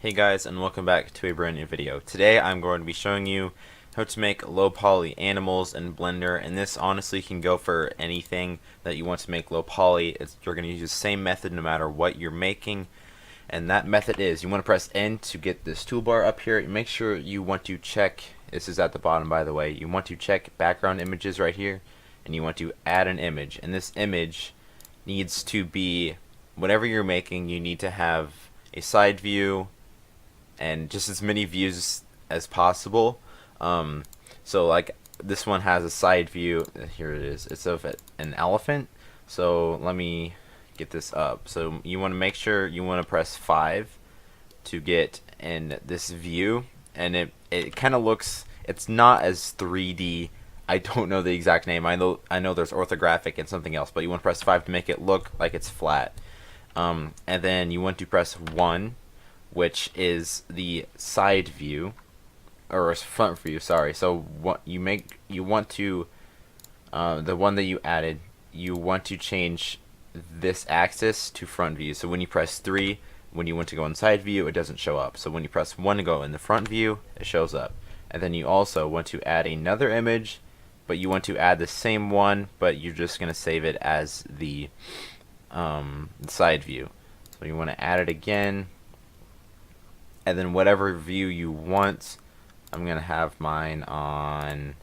Hey guys, and welcome back to a brand new video. Today I'm going to be showing you how to make low poly animals in Blender, and this honestly can go for anything that you want to make low poly. You're going to use the same method no matter what you're making, and that method is you want to press N to get this toolbar up here. Make sure you want to check, this is at the bottom by the way, you want to check background images right here, and you want to add an image, and this image needs to be, whatever you're making, you need to have a side view and just as many views as possible. So like this one has a side view. Here it is. It's of an elephant. So let me get this up. So you want to make sure you want to press 5 to get in this view, and it kind of looks. It's not as 3D. I don't know the exact name. I know there's orthographic and something else, but you want to press 5 to make it look like it's flat. And then you want to press 1, which is the side view, or front view, sorry. So what you want to, the one that you added, you want to change this axis to front view. So when you press 3, when you want to go in side view, it doesn't show up. So when you press 1 to go in the front view, it shows up. And then you also want to add another image, but you want to add the same one, but you're just going to save it as the side view. So you want to add it again, and then whatever view you want. I'm gonna have mine on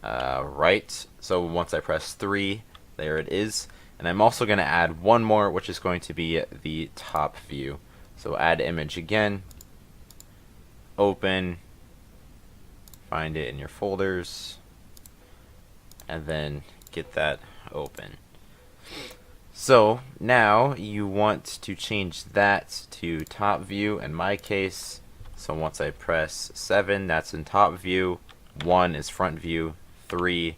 right. So once I press 3, there it is. And I'm also gonna add one more, which is going to be the top view. So add image again, open, find it in your folders, and then get that open. So now you want to change that to top view in my case. So once I press 7, that's in top view, 1 is front view, 3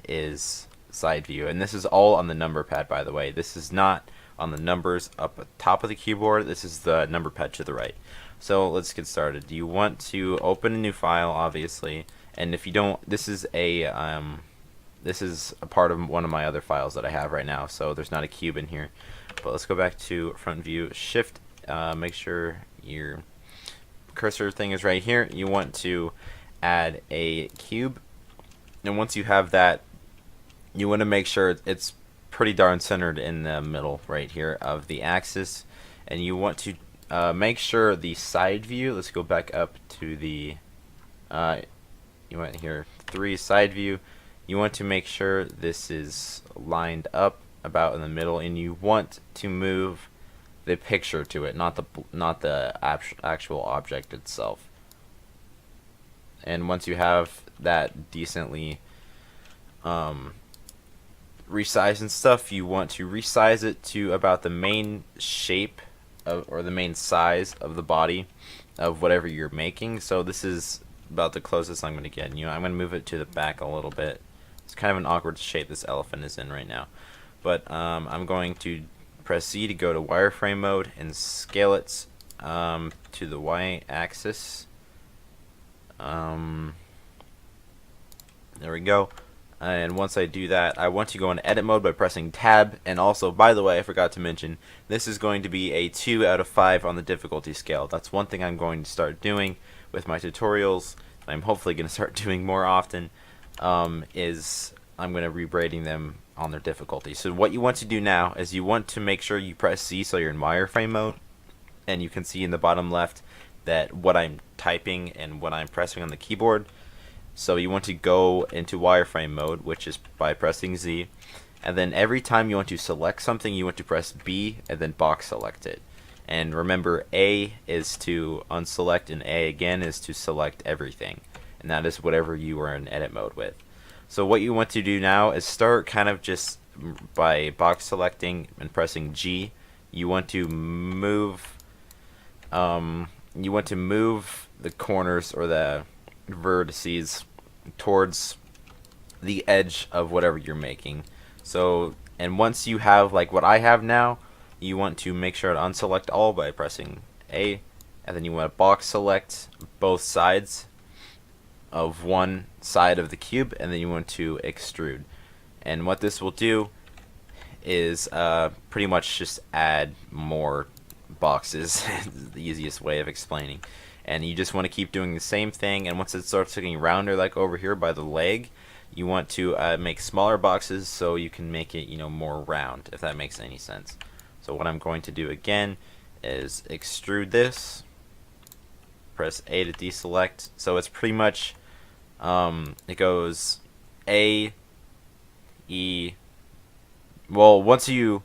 is side view. And this is all on the number pad, by the way. This is not on the numbers up at the top of the keyboard. This is the number pad to the right. So let's get started. You want to open a new file, obviously. And if you don't, this is a part of one of my other files that I have right now, so there's not a cube in here. But let's go back to front view, shift, make sure your cursor thing is right here. You want to add a cube, and once you have that, you want to make sure it's pretty darn centered in the middle right here of the axis, and you want to make sure the side view, let's go back up to the you want here 3 side view. You want to make sure this is lined up about in the middle, and you want to move the picture to it, not the actual object itself. And once you have that decently resized and stuff, you want to resize it to about the main shape or the main size of the body of whatever you're making. So this is about the closest I'm going to get. I'm going to move it to the back a little bit. It's kind of an awkward shape this elephant is in right now. But I'm going to press Z to go to wireframe mode and scale it to the y-axis. There we go. And once I do that, I want to go into edit mode by pressing tab. And also, by the way, I forgot to mention, this is going to be a 2 out of 5 on the difficulty scale. That's one thing I'm going to start doing with my tutorials. I'm hopefully going to start doing more often. Is I'm going to rebrating them on their difficulty. So what you want to do now is you want to make sure you press C so you're in wireframe mode, and you can see in the bottom left that what I'm typing and what I'm pressing on the keyboard. So you want to go into wireframe mode, which is by pressing Z, and then every time you want to select something, you want to press B and then box select it. And remember, A is to unselect and A again is to select everything. And that is whatever you are in edit mode with. So what you want to do now is start kind of just by box selecting and pressing G. You want to move the corners or the vertices towards the edge of whatever you're making. So, and once you have like what I have now, you want to make sure to unselect all by pressing A, and then you want to box select both sides of one side of the cube, and then you want to extrude. And what this will do is pretty much just add more boxes. Is the easiest way of explaining. And you just want to keep doing the same thing, and once it starts looking rounder, like over here by the leg, you want to make smaller boxes so you can make it, more round, if that makes any sense. So what I'm going to do again is extrude this, press A to deselect. So it's pretty much it goes A, E. Well, once you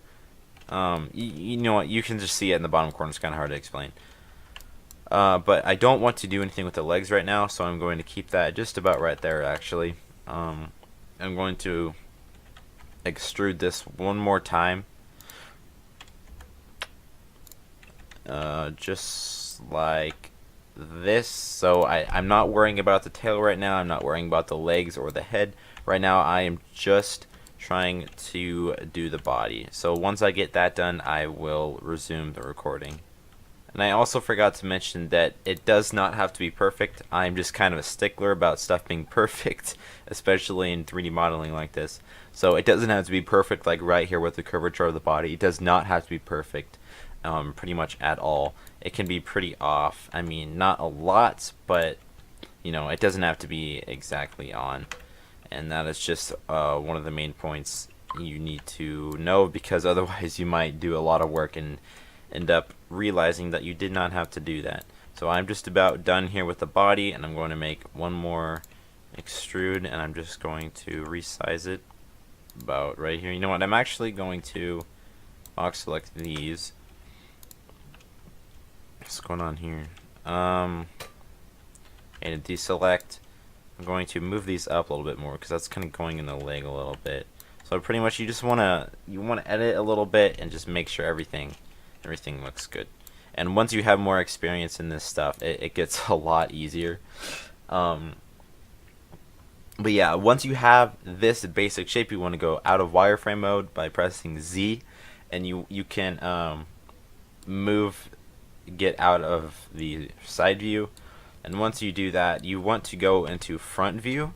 you know what, you can just see it in the bottom corner. It's kind of hard to explain. But I don't want to do anything with the legs right now, so I'm going to keep that just about right there, actually. I'm going to extrude this one more time. Just like this. So I'm not worrying about the tail right now. I'm not worrying about the legs or the head. Right now, I am just trying to do the body. So once I get that done, I will resume the recording. And I also forgot to mention that it does not have to be perfect. I'm just kind of a stickler about stuff being perfect, especially in 3D modeling like this. So it doesn't have to be perfect, like right here with the curvature of the body. It does not have to be perfect, pretty much at all. It can be pretty off. I mean, not a lot, but it doesn't have to be exactly on. And that is just one of the main points you need to know, because otherwise you might do a lot of work and end up realizing that you did not have to do that. So I'm just about done here with the body, and I'm going to make one more extrude, and I'm just going to resize it about right here. You know what, I'm actually going to box select these. What's going on here? And deselect. I'm going to move these up a little bit more because that's kind of going in the leg a little bit. So pretty much you just want to edit a little bit and just make sure everything looks good. And once you have more experience in this stuff, it gets a lot easier. But yeah, once you have this basic shape, you want to go out of wireframe mode by pressing Z, and you can get out of the side view. And once you do that, you want to go into front view,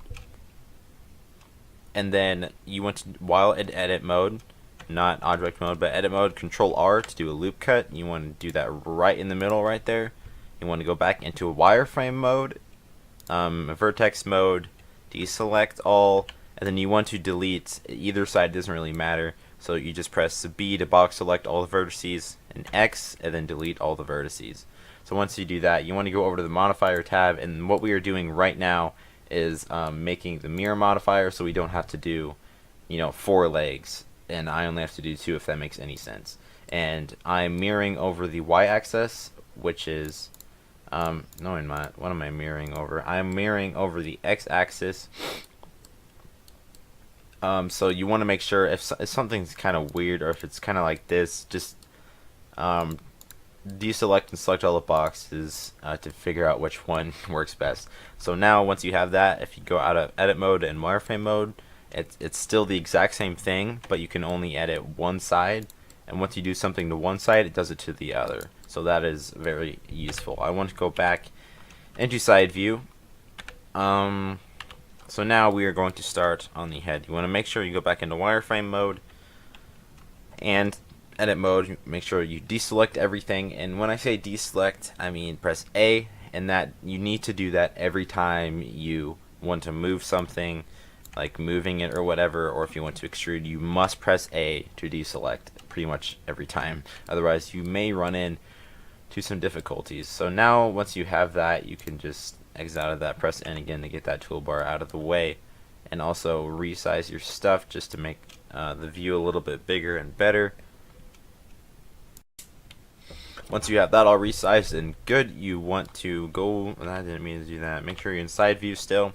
and then you want to, while in edit mode, not object mode, but edit mode, Control R to do a loop cut. You want to do that right in the middle right there. You want to go back into a wireframe mode, vertex mode, deselect all, and then you want to delete either side. Doesn't really matter. So you just press B to box select all the vertices, and X, and then delete all the vertices. So once you do that, you want to go over to the modifier tab, and what we are doing right now is making the mirror modifier, so we don't have to do 4 legs, and I only have to do 2, if that makes any sense. And I'm mirroring over the y-axis, which is no, I'm not. What am I mirroring over? I'm mirroring over the x-axis. So you want to make sure if something's kind of weird, or if it's kind of like this, just deselect and select all the boxes to figure out which one works best. So now once you have that, if you go out of edit mode and wireframe mode, it's still the exact same thing, but you can only edit one side, and once you do something to one side, it does it to the other. So that is very useful. I want to go back into side view. So now we are going to start on the head. You want to make sure you go back into wireframe mode and edit mode. Make sure you deselect everything, and when I say deselect, I mean press A, and that you need to do that every time you want to move something, like moving it or whatever, or if you want to extrude, you must press A to deselect pretty much every time. Otherwise, you may run into some difficulties. So now, once you have that, you can just exit out of that, press N again to get that toolbar out of the way, and also resize your stuff just to make the view a little bit bigger and better. Once you have that all resized and good, you want to go, I didn't mean to do that, make sure you're in side view still,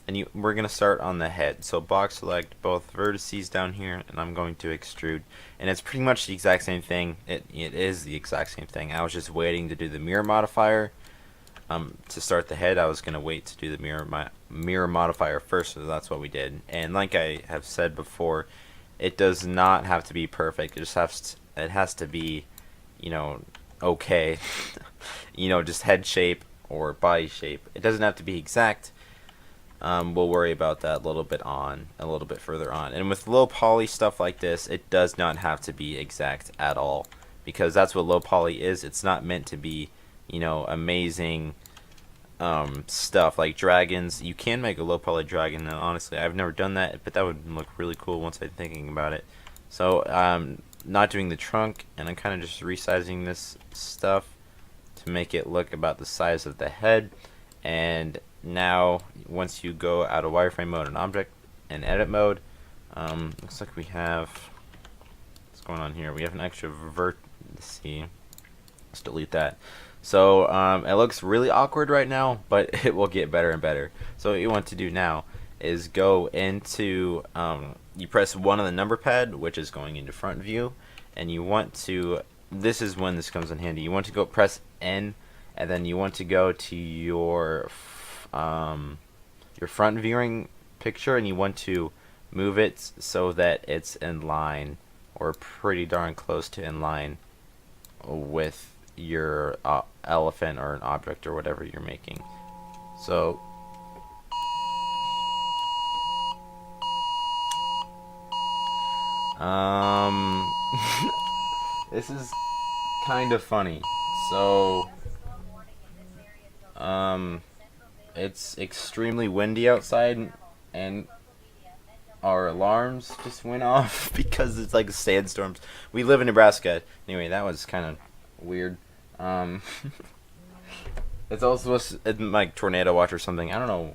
and we're going to start on the head. So box select both vertices down here, and I'm going to extrude, and it's pretty much the exact same thing. It is the exact same thing. I was just waiting to do the mirror modifier to start the head. I was going to wait to do the mirror modifier first, so that's what we did. And like I have said before, it does not have to be perfect. It has to be, okay. Just head shape or body shape. It doesn't have to be exact. We'll worry about that a little bit further on. And with low poly stuff like this, it does not have to be exact at all. because that's what low poly is. It's not meant to be, you know, amazing stuff like dragons. You can make a low poly dragon, and honestly, I've never done that, but that would look really cool once I'm thinking about it. So not doing the trunk, and I'm kind of just resizing this stuff to make it look about the size of the head. And now once you go out of wireframe mode and object and edit mode, looks like we have, what's going on here, we have an extra let's see, let's delete that. So it looks really awkward right now, but it will get better and better. So what you want to do now is go into, you press 1 on the number pad, which is going into front view, and you want to, this is when this comes in handy, you want to go press N, and then you want to go to your front viewing picture, and you want to move it so that it's in line, or pretty darn close to in line with your elephant or an object or whatever you're making. So this is kind of funny. So it's extremely windy outside, and our alarms just went off because it's like sandstorms. We live in Nebraska. Anyway, that was kind of weird. It's also like tornado watch or something. I don't know.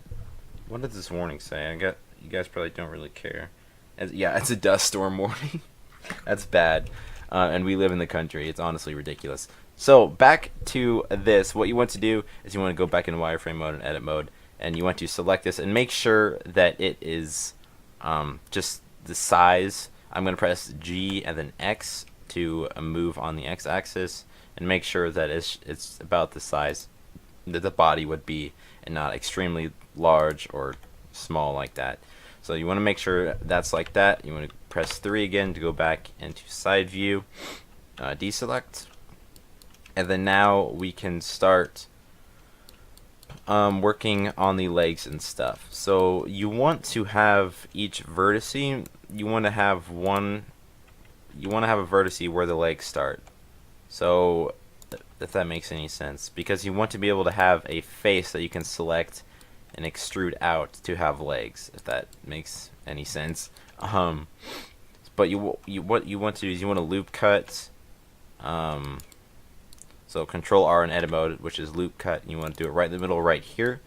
What did this warning say? You guys probably don't really care. Yeah, it's a dust storm warning. That's bad. And we live in the country. It's honestly ridiculous. So back to this. What you want to do is you want to go back into wireframe mode and edit mode, and you want to select this and make sure that it is just the size. I'm going to press G and then X to move on the X-axis, and make sure that it's about the size that the body would be, and not extremely large or small like that. So you want to make sure that's like that. You want to press 3 again to go back into side view, deselect, and then now we can start working on the legs and stuff. So you want to have each vertice, you want to have a vertice where the legs start. So if that makes any sense, because you want to be able to have a face that you can select and extrude out to have legs, if that makes any sense. But what you want to do is you want to loop cut. So Control R in edit mode, which is loop cut. And you want to do it right in the middle, right here,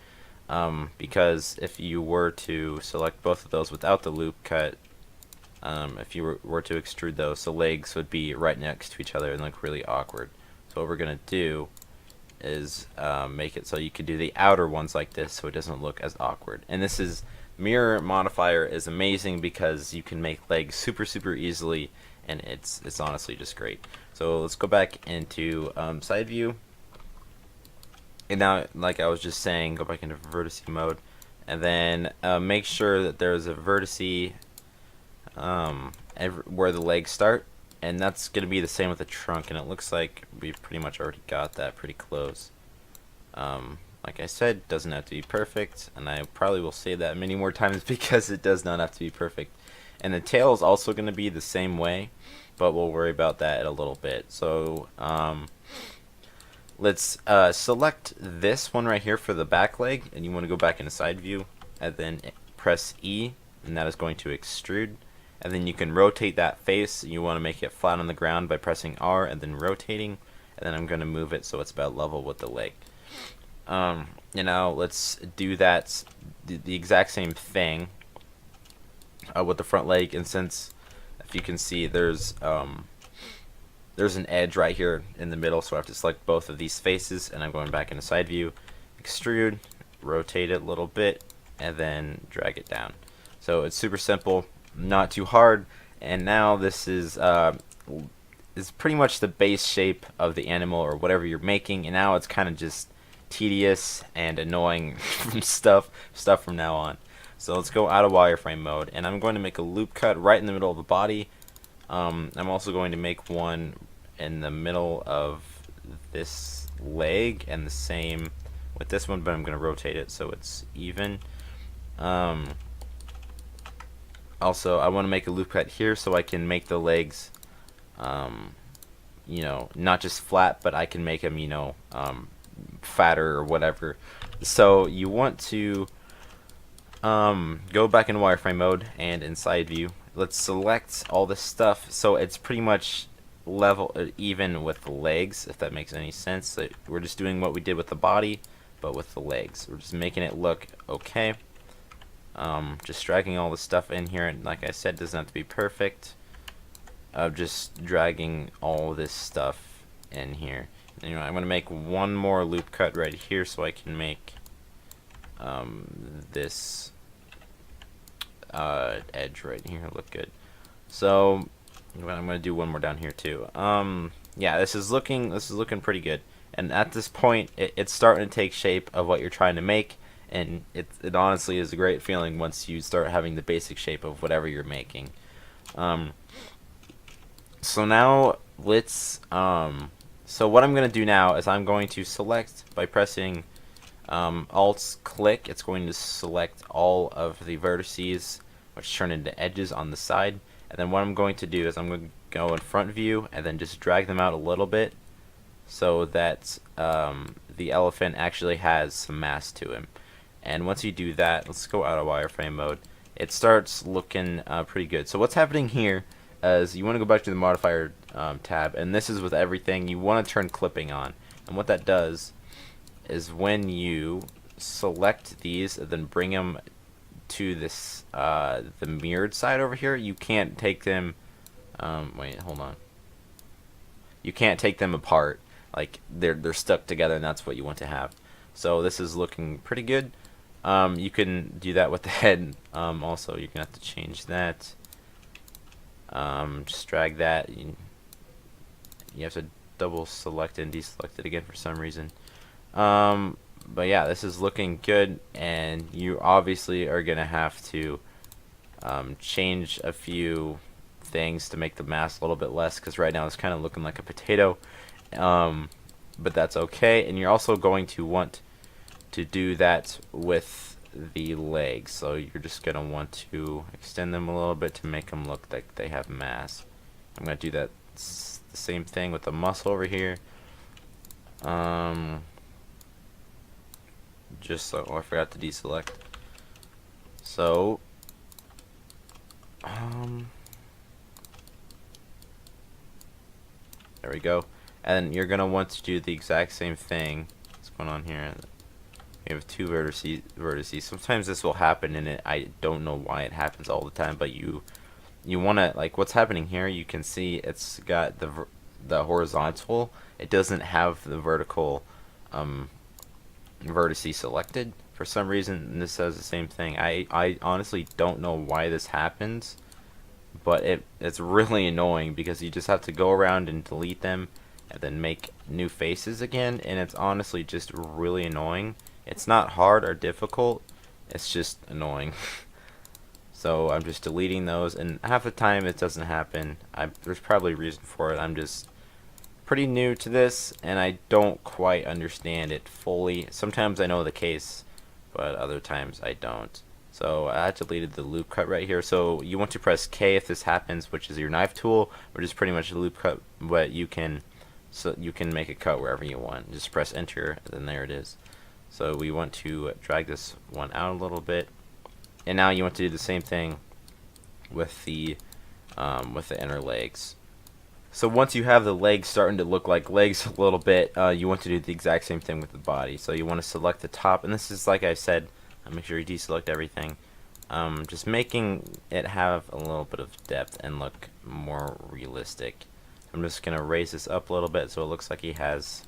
because if you were to select both of those without the loop cut, if you were to extrude those, the legs would be right next to each other and look really awkward. So what we're gonna do is make it so you could do the outer ones like this, so it doesn't look as awkward. And this is Mirror Modifier is amazing because you can make legs super easily, and it's honestly just great. So let's go back into side view, and now, like I was just saying, go back into vertice mode, and then make sure that there's a vertice where the legs start, and that's going to be the same with the trunk, and it looks like we've pretty much already got that pretty close. Like I said, doesn't have to be perfect, and I probably will say that many more times because it does not have to be perfect. And the tail is also going to be the same way, but we'll worry about that in a little bit. So let's select this one right here for the back leg, and you want to go back into side view, and then press E, and that is going to extrude. And then you can rotate that face. You want to make it flat on the ground by pressing R and then rotating, and then I'm going to move it so it's about level with the leg. You know, let's do that, the exact same thing with the front leg. And since, if you can see, there's an edge right here in the middle, so I have to select both of these faces, and I'm going back into side view, extrude, rotate it a little bit, and then drag it down. So it's super simple, not too hard. And now this is pretty much the base shape of the animal or whatever you're making, and now it's kind of just tedious and annoying stuff from now on. So let's go out of wireframe mode, and I'm going to make a loop cut right in the middle of the body. I'm also going to make one in the middle of this leg, and the same with this one, but I'm going to rotate it so it's even. Also, I want to make a loop cut here so I can make the legs you know, not just flat, but I can make them, you know, fatter or whatever. So you want to go back in wireframe mode and inside view. Let's select all this stuff so it's pretty much level even with the legs, if that makes any sense. So we're just doing what we did with the body, but with the legs. We're just making it look okay. Just dragging all the stuff in here, and like I said, it doesn't have to be perfect. Just dragging all this stuff in here. And, you know, I'm gonna make one more loop cut right here so I can make this edge right here look good. So I'm gonna do one more down here too. Yeah, this is looking pretty good. And at this point, it's starting to take shape of what you're trying to make. And it honestly is a great feeling once you start having the basic shape of whatever you're making. So now let's so what I'm gonna do now is I'm going to select by pressing Alt click. It's going to select all of the vertices, which turn into edges on the side. And then what I'm going to do is I'm going to go in front view and then just drag them out a little bit so that the elephant actually has some mass to him. And once you do that, let's go out of wireframe mode. It starts looking pretty good. So what's happening here is you want to go back to the modifier tab, and this is with everything. You want to turn clipping on, and what that does is when you select these and then bring them to this the mirrored side over here, you can't take them. Wait, hold on. You can't take them apart. Like they're stuck together, and that's what you want to have. So this is looking pretty good. You can do that with the head. Also, you're gonna have to change that. Just drag that. You have to double select it and deselect it again for some reason. But yeah, this is looking good, and you obviously are gonna have to change a few things to make the mass a little bit less, because right now it's kind of looking like a potato. But that's okay, and you're also going to want to do that with the legs. So you're just gonna want to extend them a little bit to make them look like they have mass. I'm gonna do that the same thing with the muscle over here. Just so I forgot to deselect. So there we go. And you're gonna want to do the exact same thing. What's going on here? We have two vertices. Sometimes this will happen, and I don't know why it happens all the time. But you want to, like, what's happening here? You can see it's got the horizontal. It doesn't have the vertical vertice selected for some reason. And this says the same thing. I honestly don't know why this happens, but it's really annoying because you just have to go around and delete them and then make new faces again, and it's honestly just really annoying. It's not hard or difficult, it's just annoying. So I'm just deleting those, and half the time it doesn't happen. There's probably a reason for it. I'm just pretty new to this, and I don't quite understand it fully. Sometimes I know the case, but other times I don't. So I deleted the loop cut right here. So you want to press K if this happens, which is your knife tool, which is pretty much a loop cut, but you can make a cut wherever you want. Just press enter, and then there it is. So we want to drag this one out a little bit, and now you want to do the same thing with the inner legs. So once you have the legs starting to look like legs a little bit, you want to do the exact same thing with the body. So you want to select the top, and this is, like I said, make sure you deselect everything. Just making it have a little bit of depth and look more realistic. I'm just going to raise this up a little bit so it looks like he has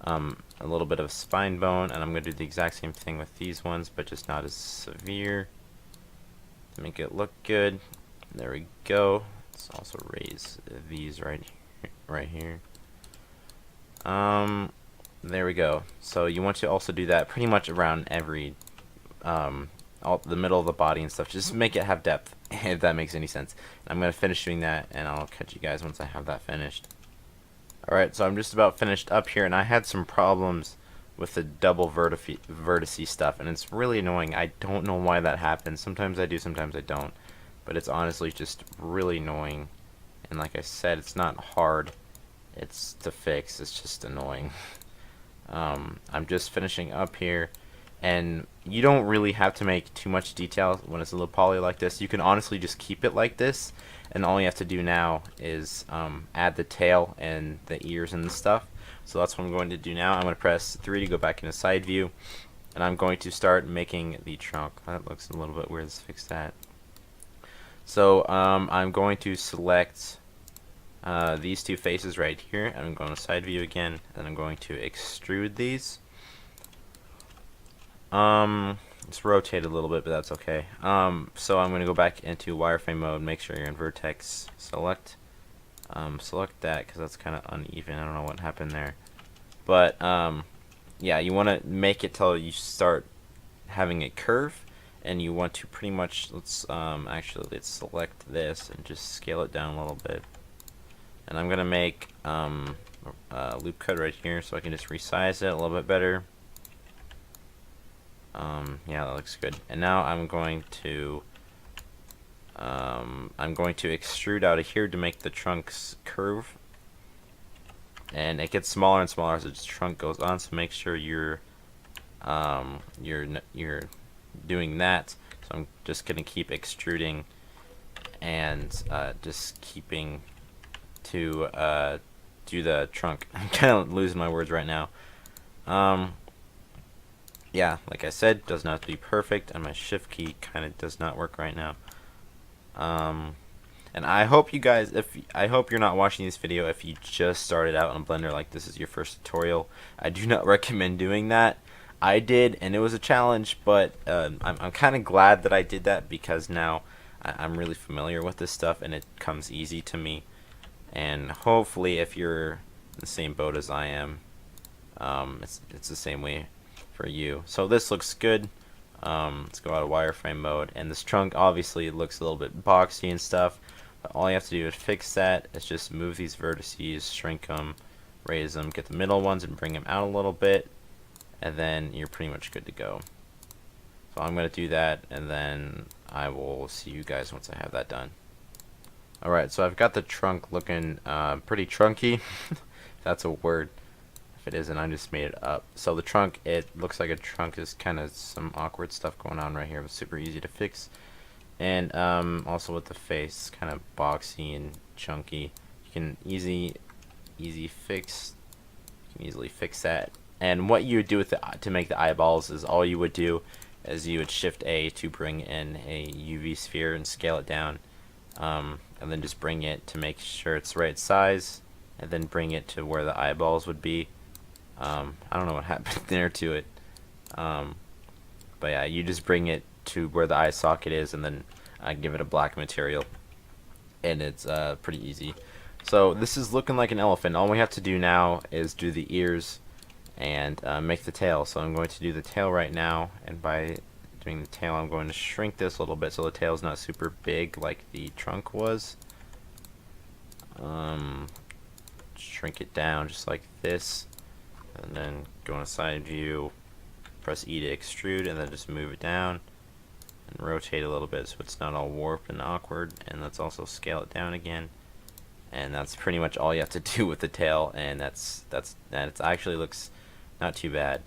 a little bit of spine bone, and I'm going to do the exact same thing with these ones, but just not as severe to make it look good. There we go. Let's also raise these right here. There we go. So you want to also do that pretty much around every the middle of the body and stuff. Just make it have depth, if that makes any sense. I'm going to finish doing that, and I'll catch you guys once I have that finished. Alright, so I'm just about finished up here, and I had some problems with the double vertice stuff, and it's really annoying. I don't know why that happens. Sometimes I do, sometimes I don't. But it's honestly just really annoying. And like I said, it's not hard. it's to fix. It's just annoying. I'm just finishing up here, and you don't really have to make too much detail when it's a low poly like this. You can honestly just keep it like this, and all you have to do now is add the tail and the ears and stuff. So that's what I'm going to do now. I'm going to press 3 to go back into side view, and I'm going to start making the trunk. That looks a little bit weird. Let's fix that. So I'm going to select these two faces right here, and I'm going to side view again, and I'm going to extrude these. It's rotated a little bit, but that's okay. So I'm going to go back into wireframe mode, make sure you're in vertex, select that, because that's kind of uneven. I don't know what happened there, but yeah, you want to make it till you start having a curve, and you want to pretty much, let's select this and just scale it down a little bit. And I'm gonna make a loop cut right here, so I can just resize it a little bit better. Yeah, that looks good. And now I'm going to extrude out of here to make the trunks curve. And it gets smaller and smaller as the trunk goes on, so make sure you're doing that. So I'm just gonna keep extruding and just keeping to do the trunk. I'm kind of losing my words right now. Yeah, like I said, does not have to be perfect, and my shift key kind of does not work right now. And I hope you guys, I hope you're not watching this video if you just started out on Blender, like this is your first tutorial. I do not recommend doing that. I did, and it was a challenge, but I'm kind of glad that I did that, because now I'm really familiar with this stuff and it comes easy to me. And hopefully, if you're in the same boat as I am, it's the same way for you. So this looks good. Let's go out of wireframe mode, and this trunk obviously looks a little bit boxy and stuff, but all you have to do to fix that is just move these vertices, shrink them, raise them, get the middle ones and bring them out a little bit, and then you're pretty much good to go. So I'm going to do that, and then I will see you guys once I have that done. Alright, so I've got the trunk looking pretty trunky. That's a word. If it isn't, I just made it up. So the trunk, it looks like a trunk. Is kind of some awkward stuff going on right here. It's super easy to fix. And also with the face, kind of boxy and chunky. You can easily fix that. And what you would do with to make the eyeballs is all you would do is you would shift A to bring in a UV sphere and scale it down. And then just bring it to make sure it's the right size, and then bring it to where the eyeballs would be. I don't know what happened there to it, but yeah, you just bring it to where the eye socket is, and then give it a black material, and it's pretty easy. So this is looking like an elephant. All we have to do now is do the ears and make the tail. So I'm going to do the tail right now, and by doing the tail, I'm going to shrink this a little bit so the tail's not super big like the trunk was. Shrink it down just like this, and then go on a side view, press E to extrude, and then just move it down and rotate a little bit so it's not all warped and awkward. And let's also scale it down again, and that's pretty much all you have to do with the tail. And it actually looks not too bad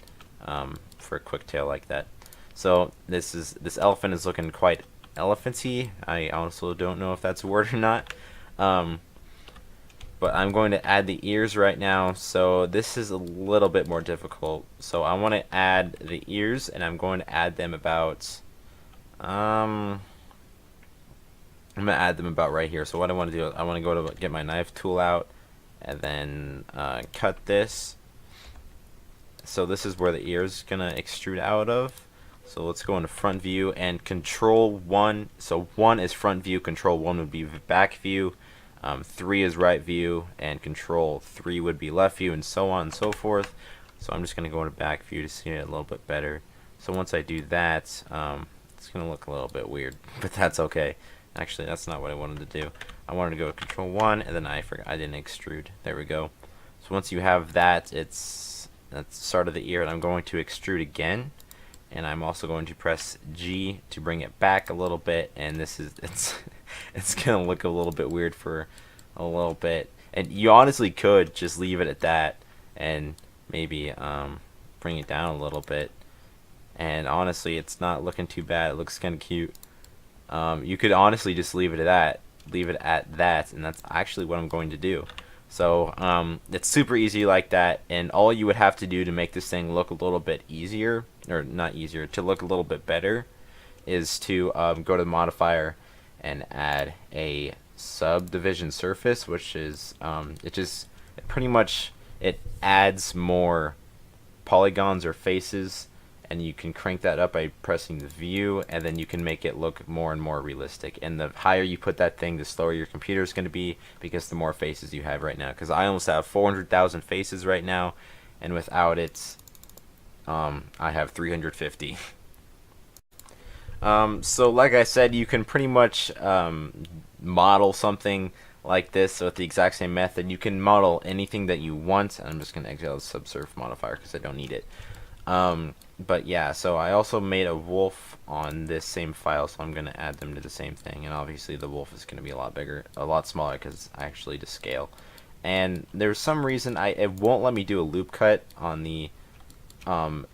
for a quick tail like that. So this elephant is looking quite elephanty. I also don't know if that's a word or not. But I'm going to add the ears right now, so this is a little bit more difficult. So I want to add the ears, and I'm going to add them about I'm going to add them about right here. So what I want to do, I want to go to get my knife tool out, and then cut this. So this is where the ear is going to extrude out of. So let's go into front view and control 1. So 1 is front view, control 1 would be back view, 3 is right view, and control 3 would be left view, and so on and so forth. So I'm just going to go into back view to see it a little bit better. So once I do that, it's going to look a little bit weird, but that's okay. Actually, that's not what I wanted to do. I wanted to go control 1, and then I forgot I didn't extrude. There we go. So once you have that, that's the start of the ear, and I'm going to extrude again. And I'm also going to press G to bring it back a little bit, and it's gonna look a little bit weird for a little bit. And you honestly could just leave it at that and maybe bring it down a little bit. And honestly, it's not looking too bad. It looks kind of cute. You could honestly just leave it at that, and that's actually what I'm going to do. So it's super easy like that, and all you would have to do to make this thing look a little bit easier, or not easier, to look a little bit better, is to go to the modifier and add a subdivision surface, which is it adds more polygons or faces, and you can crank that up by pressing the view, and then you can make it look more and more realistic. And the higher you put that thing, the slower your computer is going to be, because the more faces you have right now. Because I almost have 400,000 faces right now, and without it, I have 350. So like I said, you can pretty much model something like this with the exact same method. You can model anything that you want. I'm just going to exit the subsurf modifier because I don't need it. But yeah, so I also made a wolf on this same file, so I'm going to add them to the same thing. And obviously the wolf is going to be a lot bigger, a lot smaller, because I actually to scale. And there's some reason it won't let me do a loop cut on the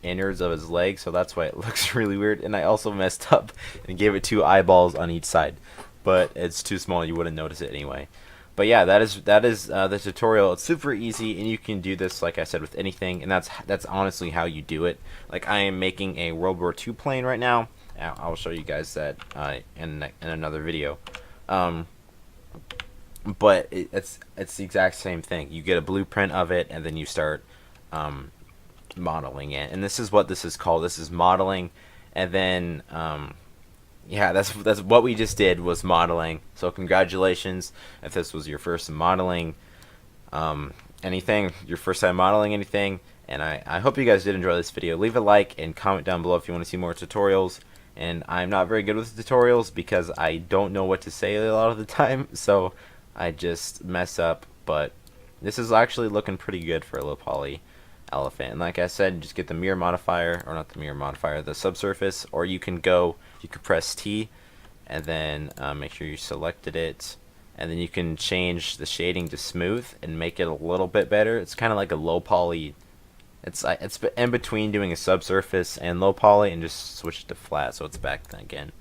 innards of his leg, so that's why it looks really weird. And I also messed up and gave it 2 eyeballs on each side, but it's too small, you wouldn't notice it anyway. But yeah, that is the tutorial. It's super easy, and you can do this, like I said, with anything, and that's honestly how you do it. Like, I am making a World War II plane right now. I'll show you guys that in another video. But it's the exact same thing. You get a blueprint of it, and then you start modeling it. And this is what this is called. This is modeling, and then yeah, that's what we just did, was modeling. So congratulations if this was your first modeling anything, your first time modeling anything. And I hope you guys did enjoy this video. Leave a like and comment down below if you want to see more tutorials. And I'm not very good with tutorials because I don't know what to say a lot of the time, so I just mess up. But this is actually looking pretty good for a low poly elephant. And like I said, just get the mirror modifier, or not the mirror modifier, the subsurface, or you can press T and then make sure you selected it, and then you can change the shading to smooth and make it a little bit better. It's kind of like a low poly. It's in between doing a subsurface and low poly, and just switch it to flat, so it's back then again.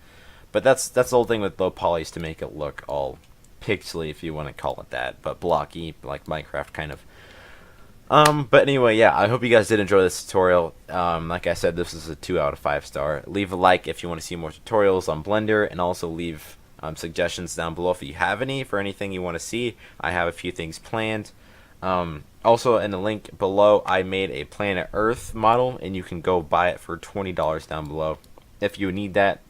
But that's the whole thing with low polys, to make it look all pixely, if you want to call it that, but blocky, like Minecraft kind of. But anyway, yeah, I hope you guys did enjoy this tutorial. Like I said, this is a 2 out of 5 star. Leave a like if you want to see more tutorials on Blender, and also leave suggestions down below if you have any for anything you want to see. I have a few things planned. Also, in the link below, I made a Planet Earth model, and you can go buy it for $20 down below if you need that.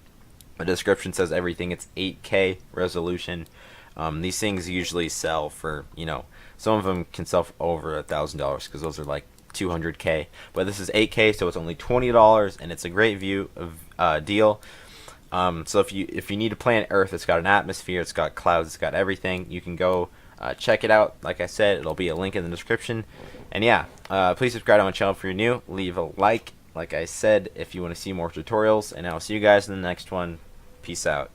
The description says everything. It's 8K resolution. These things usually sell for, some of them can sell for over $1,000, because those are like 200K. But this is 8K, so it's only $20, and it's a great deal. So if you need a Planet Earth, it's got an atmosphere, it's got clouds, it's got everything. You can go check it out. Like I said, it'll be a link in the description. And yeah, please subscribe to my channel if you're new. Leave a like I said, if you want to see more tutorials. And I'll see you guys in the next one. Peace out.